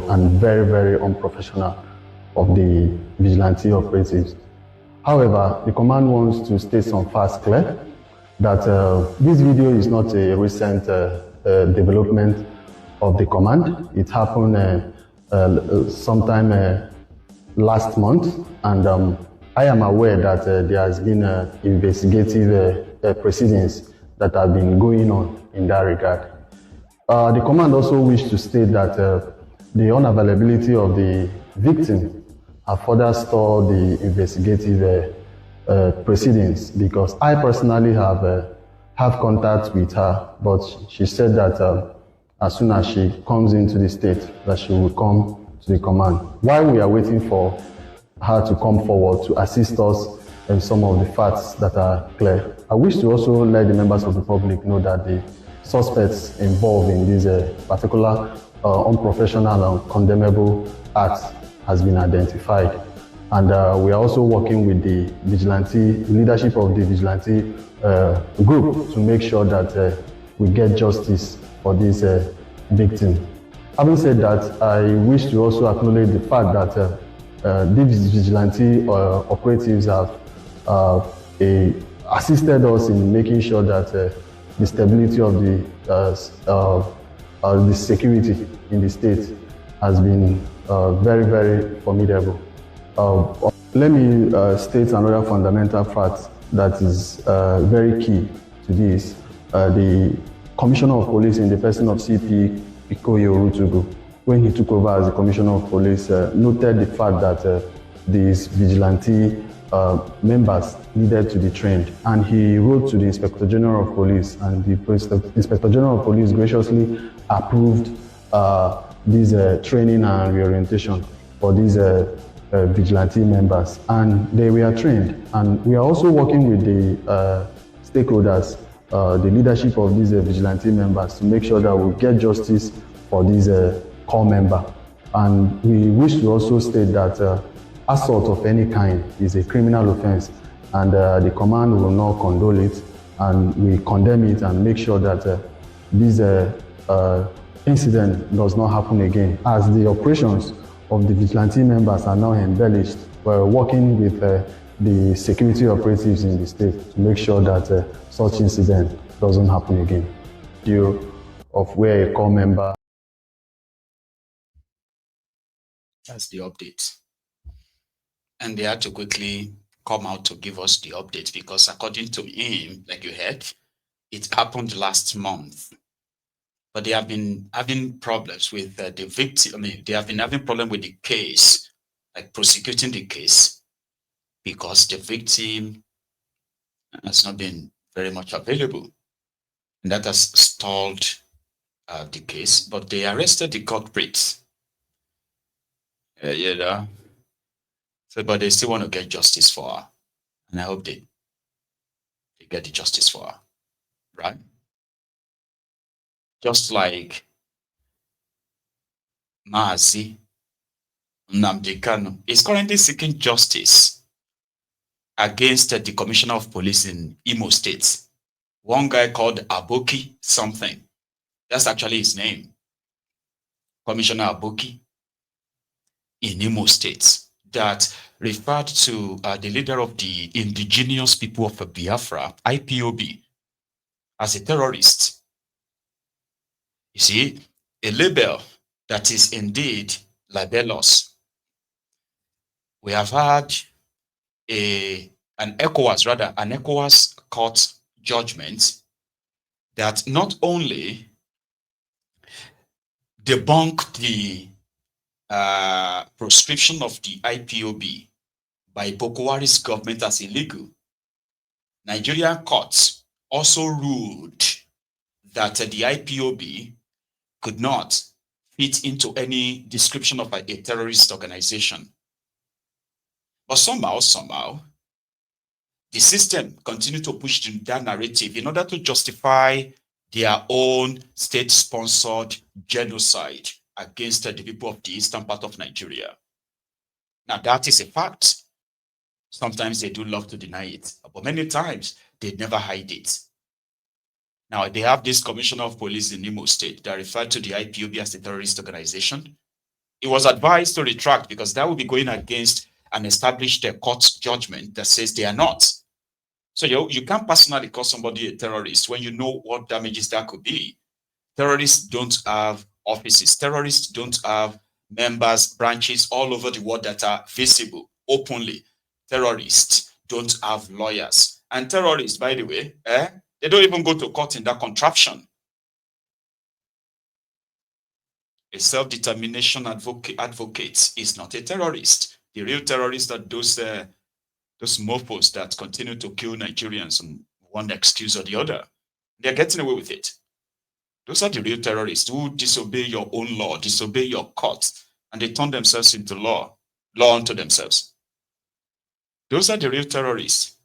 and very, very unprofessional of the vigilante operatives. However, the command wants to state some facts clear that this video is not a recent development of the command. It happened sometime last month, and I am aware that there has been investigative proceedings that have been going on in that regard. The command also wished to state that the unavailability of the victim have further stalled the investigative proceedings, because I personally have contact with her, but she said that as soon as she comes into the state, that she will come to the command. While we are waiting for her to come forward to assist us in some of the facts that are clear, I wish to also let the members of the public know that the suspects involved in this particular unprofessional and condemnable acts has been identified. And we are also working with the leadership of the vigilante group to make sure that we get justice for this victim. Having said that, I wish to also acknowledge the fact that these vigilante operatives have assisted us in making sure that the stability of the security in the state has been very, very formidable. Let me state another fundamental fact that is very key to this. The Commissioner of Police, in the person of CP Ikoyi Orutugu, when he took over as the Commissioner of Police, noted the fact that these vigilante members needed to be trained, and he wrote to the Inspector General of Police, and the Inspector General of Police graciously approved this training and reorientation for these vigilante members, and they were trained. And we are also working with the stakeholders, the leadership of these vigilante members, to make sure that we get justice for this core member. And we wish to also state that assault of any kind is a criminal offense, and the command will not condone it, and we condemn it and make sure that this incident does not happen again. As the operations of the vigilante members are now embellished, we're working with the security operatives in the state to make sure that such incident doesn't happen again. Due of where a core member. That's the update. And they had to quickly come out to give us the update, because according to him, like you heard, it happened last month. But they have been having problems with the victim. I mean, they have been having problem with the case, like prosecuting the case, because the victim has not been very much available. And that has stalled the case, but they arrested the culprit. You know, so, but they still want to get justice for her. And I hope they get the justice for her, right? Just like Mazi Nnamdi Kanu is currently seeking justice against the Commissioner of Police in Imo State. One guy called Aboki something. That's actually his name. Commissioner Aboki in Imo State, that referred to the leader of the indigenous people of Biafra, IPOB, as a terrorist. You see, a label that is indeed libelous. We have had an ECOWAS court judgment that not only debunked the proscription of the IPOB by Boko Haram's government as illegal, Nigerian courts also ruled that the IPOB could not fit into any description of a terrorist organization. But somehow, the system continued to push that narrative in order to justify their own state-sponsored genocide against the people of the eastern part of Nigeria. Now, that is a fact. Sometimes they do love to deny it, but many times they never hide it. Now, they have this Commissioner of Police in Imo State that referred to the IPOB as a terrorist organization. He was advised to retract because that would be going against an established court judgment that says they are not. So you can't personally call somebody a terrorist when you know what damages that could be. Terrorists don't have offices. Terrorists don't have members, branches all over the world that are visible openly. Terrorists don't have lawyers. And terrorists, by the way, they don't even go to court in that contraption. A self-determination advocate is not a terrorist. The real terrorists are those mofos that continue to kill Nigerians on one excuse or the other. They're getting away with it. Those are the real terrorists who disobey your own law, disobey your court, and they turn themselves into law unto themselves. Those are the real terrorists.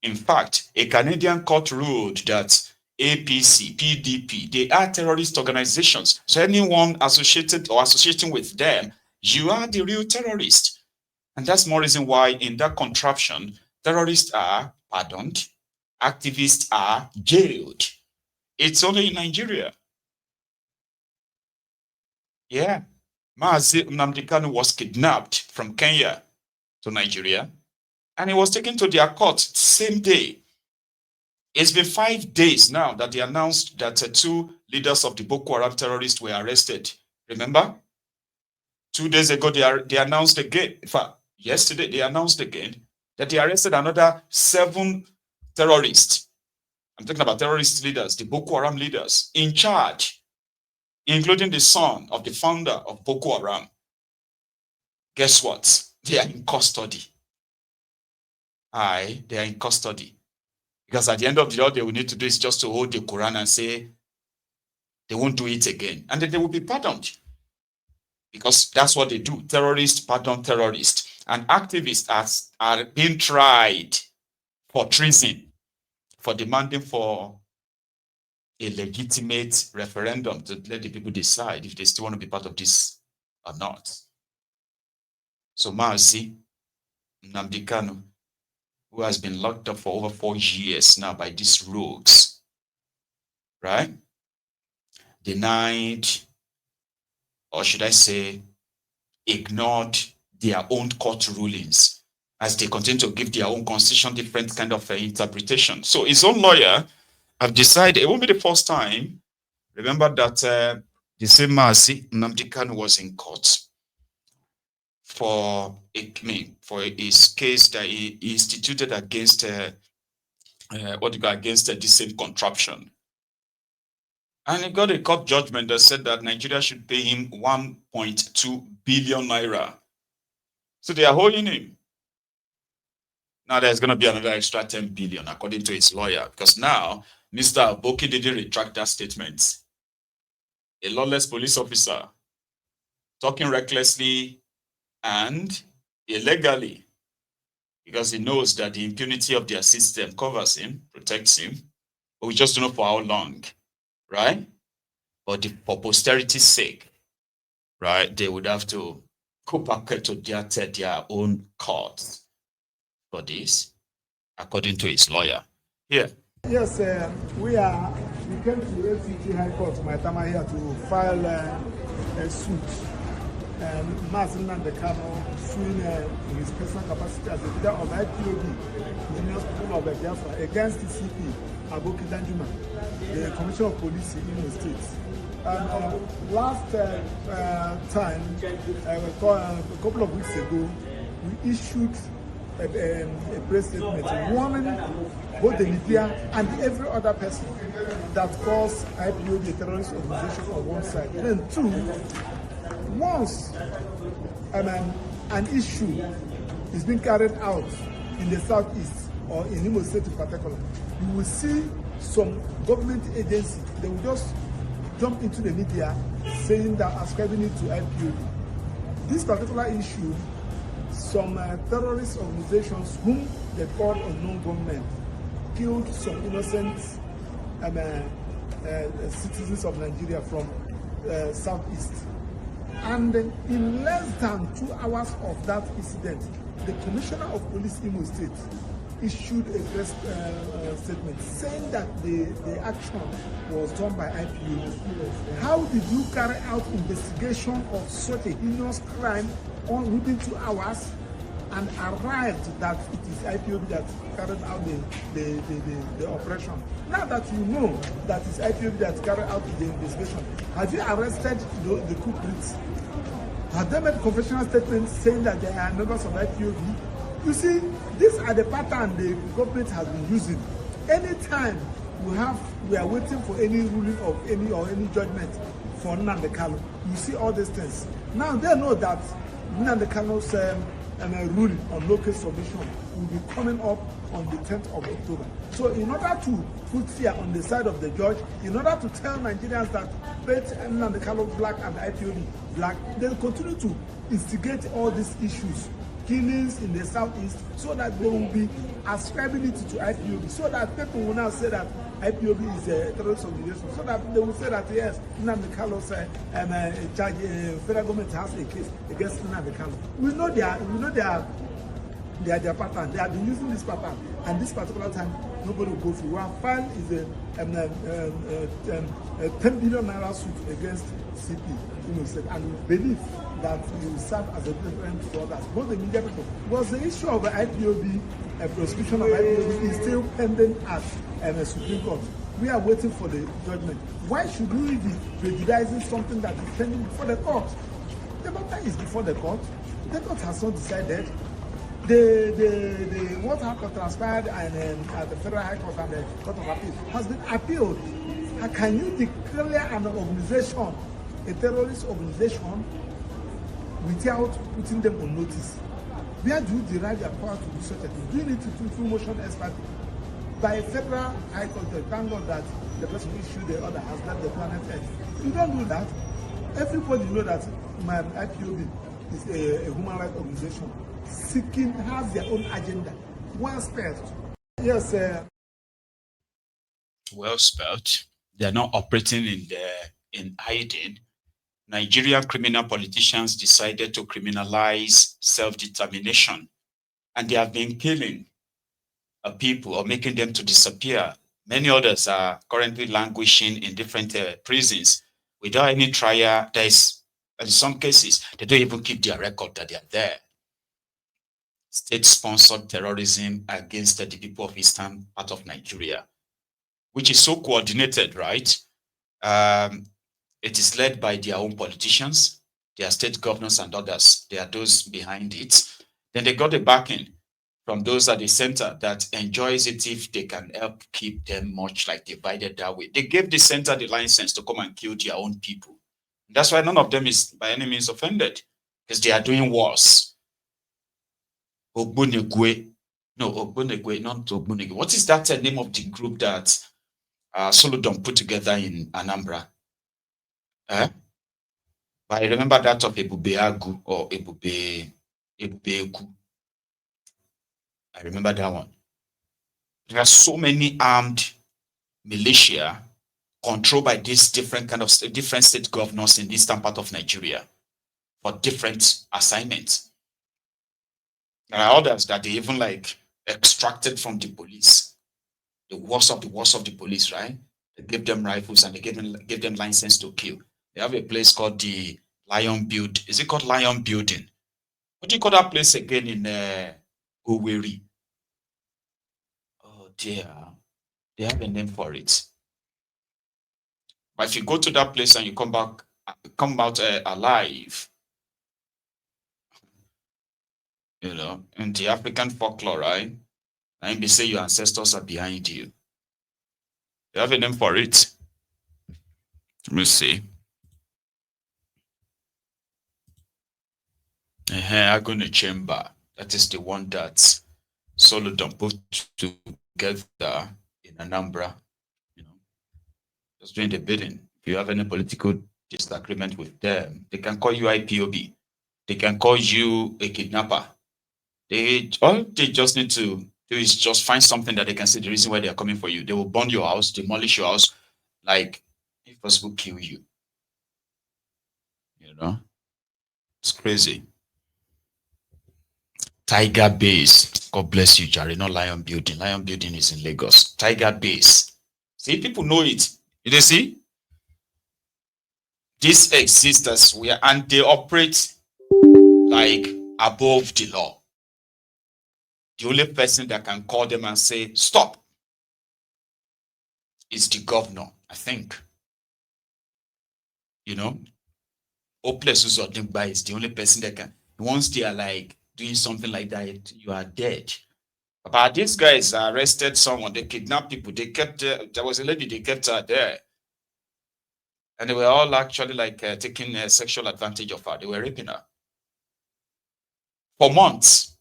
In fact, a Canadian court ruled that APC, PDP, they are terrorist organizations. So anyone associated or associating with them, you are the real terrorist. And that's more reason why in that contraption, terrorists are pardoned, activists are jailed. It's only in Nigeria. Yeah. Nnamdi Kanu was kidnapped from Kenya to Nigeria, and he was taken to their court same day. It's been 5 days now that they announced that 2 leaders of the Boko Haram terrorists were arrested. Remember? 2 days ago, they announced again. In fact, yesterday, they announced again that they arrested another 7 terrorists. I'm talking about terrorist leaders, the Boko Haram leaders in charge, including the son of the founder of Boko Haram. Guess what? They are in custody. They are in custody. Because at the end of the day, all they will need to do is just to hold the Quran and say they won't do it again. And then they will be pardoned. Because that's what they do. Terrorists pardon terrorists. And activists are being tried for treason, for demanding for a legitimate referendum to let the people decide if they still want to be part of this or not. So Mazi Nnamdi Kanu, who has been locked up for over 4 years now by these rogues, right? Denied, or should I say, ignored their own court rulings as they continue to give their own constitution different kind of interpretation. So his own lawyer have decided, it won't be the first time. Remember that the same Mazi Nnamdi Kanu was in court for his case that he instituted against against the same contraption. And he got a court judgment that said that Nigeria should pay him 1.2 billion naira. So they are holding him. Now there's going to be another extra 10 billion according to his lawyer, because now Mr. Aboki didn't retract that statement. A lawless police officer talking recklessly and illegally, because he knows that the impunity of their system covers him, protects him, but we just don't know for how long, right? But for posterity's sake, right, they would have to go back to their own courts for this, according to his lawyer. Here. Yes, we came to LCT High Court, Maitama, here to file a suit. Nnamdi Kanu suing in his personal capacity as a leader of IPOB, Indigenous People of Biafra, against the CP, Aboki Danjuma, the Commissioner of Police in the States. Last time, a couple of weeks ago, we issued a press statement warning both the media and every other person that calls IPOB a terrorist organization on one side. And then 2, once an issue is being carried out in the southeast or in Imo State in particular, you will see some government agency, they will just jump into the media saying that ascribing it to IPOB. This particular issue, some terrorist organizations whom they call unknown gunmen killed some innocent citizens of Nigeria from southeast. And in less than 2 hours of that incident, the Commissioner of Police Imo State issued a press statement saying that the action was done by IPOB. How did you carry out investigation of such a heinous crime within 2 hours and arrived that it is IPOB that carried out the operation? Now that you know that it's IPOB that carried out the investigation, have you arrested the culprits? Have they made confessional statements saying that they are members of IPOB? You see, these are the pattern the government has been using. Anytime we are waiting for any ruling of any judgment for Nnamdi Kanu, you see all these things. Now they know that Nnamdi Kanu's ruling on local submission will be coming up on the 10th of October. So in order to put fear on the side of the judge, in order to tell Nigerians that both Nnamdi Kanu black and IPOB black, they continue to instigate all these issues, killings in the southeast, so that they will be ascribing it to IPOB, so that people will now say that IPOB is a terrorist organization, so that they will say that yes, Nnamdi Kanu federal government has a case against Nnamdi Kanu. We know their pattern. They have been using this pattern, and this particular time nobody will go through. One file is a 10 billion naira suit against CP, and we believe that he will serve as a different to others, both the media people. Because the issue of the IPOB, prosecution of IPOB, is still pending at the Supreme Court. We are waiting for the judgment. Why should we be prejudicing something that is pending before the court? The matter is before the court. The court has not decided. What happened transpired at the Federal High Court and the Court of Appeal has been appealed. How can you declare an organization a terrorist organization without putting them on notice? Where do you derive your power to do such a thing? Do you need to do full motion expert by a Federal High Court? Thank God that the person who issued the order has left the planet Earth. You don't do that. Everybody knows that my IPOB is a human rights organization seeking, has their own agenda. Well spelled. Yes, sir. Well spelled. They're not operating in hiding. Nigerian criminal politicians decided to criminalize self-determination, and they have been killing people or making them to disappear. Many others are currently languishing in different prisons without any trial. In some cases, they don't even keep their record that they are there. State-sponsored terrorism against the people of eastern part of Nigeria, which is so coordinated, right? It is led by their own politicians, their state governors and others. They are those behind it. Then they got the backing from those at the center that enjoys it if they can help keep them much like divided that way. They gave the center the license to come and kill their own people. That's why none of them is by any means offended, because they are doing worse. Ogbonegwe. No, Ogbonegwe, not Ogbonegwe. What is that name of the group that Solodon put together in Anambra? But I remember that of Ebubeagu or Ebubeegu. I remember that one. There are so many armed militia controlled by these different state governors in the eastern part of Nigeria for different assignments. There are others that they even extracted from the police, the worst of the police, right? They gave them rifles and they gave them license to kill. They have a place called the Lion Build. Is it called Lion Building? What do you call that place again in Owerri? Oh dear, they have a name for it. But if you go to that place and you come out alive, in the African folklore, right? And they say your ancestors are behind you. They have a name for it. Let me see. Agony Chamber. That is the one that Solodon put together in Anambra. Just doing the bidding. If you have any political disagreement with them, they can call you IPOB. They can call you a kidnapper. All they just need to do is just find something that they can see the reason why they are coming for you. They will burn your house, demolish your house, if possible, kill you. It's crazy. Tiger base. God bless you, Jerry. Not Lion Building. Lion Building is in Lagos. Tiger Base. See, people know it. You see? This exists as well, and they operate like above the law. The only person that can call them and say, stop, is the governor, I think. You know? Hopeless Nnamdi is the only person that can. Once they are like doing something like that, you are dead. But these guys arrested someone, they kidnapped people, they kept, there was a lady, they kept her there. And they were all actually like taking sexual advantage of her. They were raping her for months.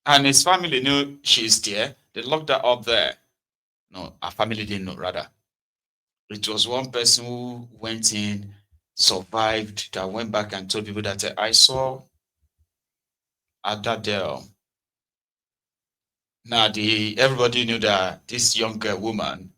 And his family knew she's there. They locked her up there. No, her family didn't know, rather. It was one person who went in, survived, that went back and told people that I saw Ada there. Now, everybody knew that this young woman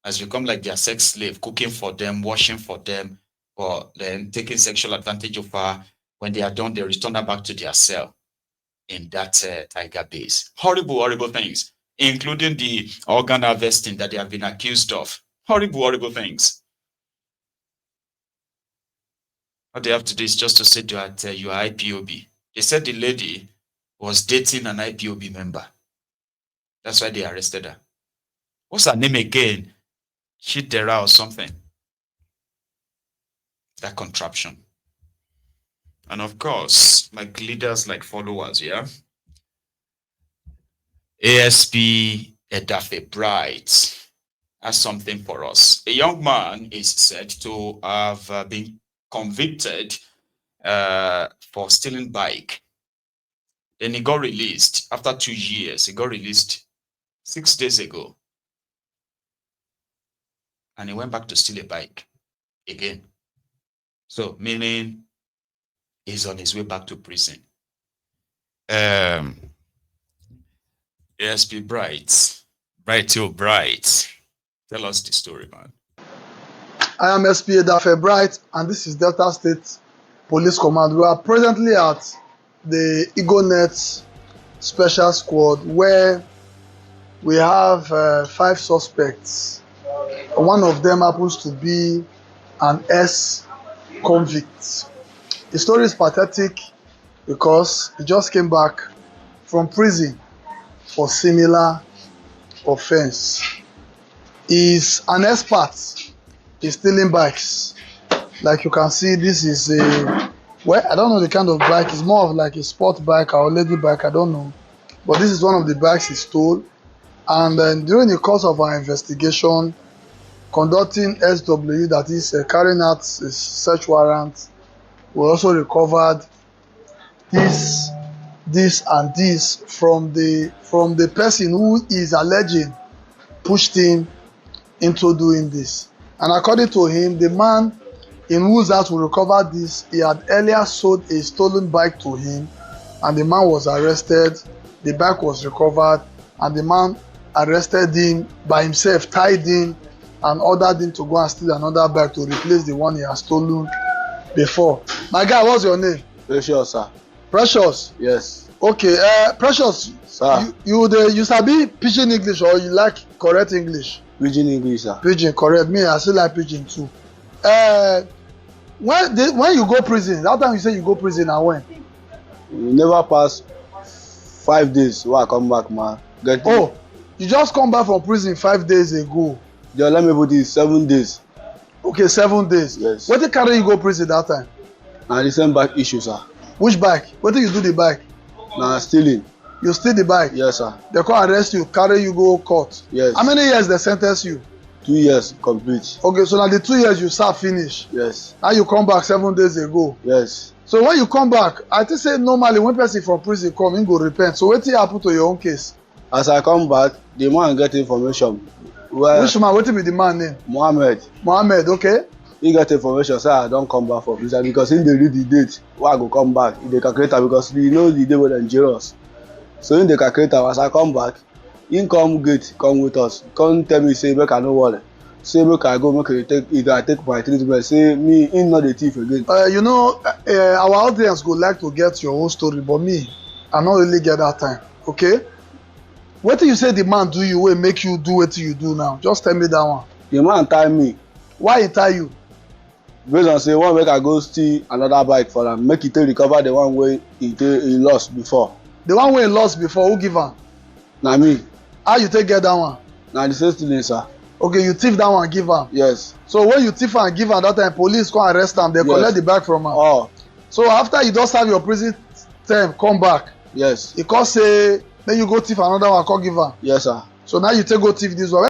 has become like their sex slave, cooking for them, washing for them, or then taking sexual advantage of her. When they are done, they return her back to their cell in that Tiger Base. Horrible, horrible things, including the organ harvesting that they have been accused of. Horrible, horrible things. What they have to do is just to say that you are IPOB. They said the lady was dating an IPOB member. That's why they arrested her. What's her name again? Chidera or something. That contraption. And of course, like leaders, like followers, yeah? ASP Edafe Bright has something for us. A young man is said to have been convicted for stealing bike. Then he got released after 2 years. He got released 6 days ago. And he went back to steal a bike again. So, meaning he's on his way back to prison. ASP Bright. Bright. Tell us the story, man. I am SP Edafe Bright, and this is Delta State Police Command. We are presently at the EagleNet Special Squad, where we have 5 suspects. One of them happens to be an ex-convict. The story is pathetic because he just came back from prison for similar offense. He's an expert in stealing bikes. Like you can see, this is a, well, I don't know the kind of bike. It's more of like a sport bike or a lady bike, I don't know. But this is one of the bikes he stole. And then during the course of our investigation, conducting SW, that is carrying out a search warrant, we also recovered this and this from the person who is alleging pushed him into doing this. And according to him, the man in whose house we recovered this, he had earlier sold a stolen bike to him, and the man was arrested. The bike was recovered, and the man arrested him by himself, tied him, and ordered him to go and steal another bike to replace the one he had stolen before. My guy, what's your name? Precious, sir. Precious? Yes. Okay, Precious, sir. You sabi pidgin English or you like correct English? Pidgin English, sir. Pidgin, correct. Me, I still like pidgin too. When you go prison, that time you say you go prison, and when? You never pass 5 days when I come back, man. You just come back from prison 5 days ago. Just let me put it 7 days. Okay, 7 days. Yes. Wetin carry you go prison that time? Na the same bike issue, sir. Which bike? Wetin you do the bike? Na stealing. You steal the bike? Yes, sir. They come arrest you, carry you go court? Yes. How many years they sentence you? 2 years complete. Okay, so now the 2 years you serve finish. Yes. Now you come back 7 days ago. Yes. So when you come back, I think say normally when person from prison come, he go repent. So wetin happen to your own case? As I come back, the man get information. Well, which man? Wetin be the man name? Mohammed, okay. He get information, say I don come back from prison because he dey read the date wey I go come back. He dey calculate am because he know the day wey dem jail us. So he dey calculate am. As I come back, he come with us. Come tell me say make I no worry. Say make I go make I take my treatment. Say me him not the thief again. You know, our audience go like to get your own story, but me, I no really get that time. Okay. Wetin you say the man do you wey make you do wetin you do now? Just tell me that one. The man tie me. Why he tie you? Based on say one make I go steal another bike for am, make he take recover the one wey he lost before. The one wey he lost before, who give am? Na me. How you take get that one? Na the same stealing, sir. Okay, you thief that one, give am. Yes. So when you thief am give am that time, police come arrest am, they collect the bag from am. Oh. So after you don serve your prison term, come back. Yes. He come say make you go thief another one, come give am. Yes, sir. So now you take go thief this one.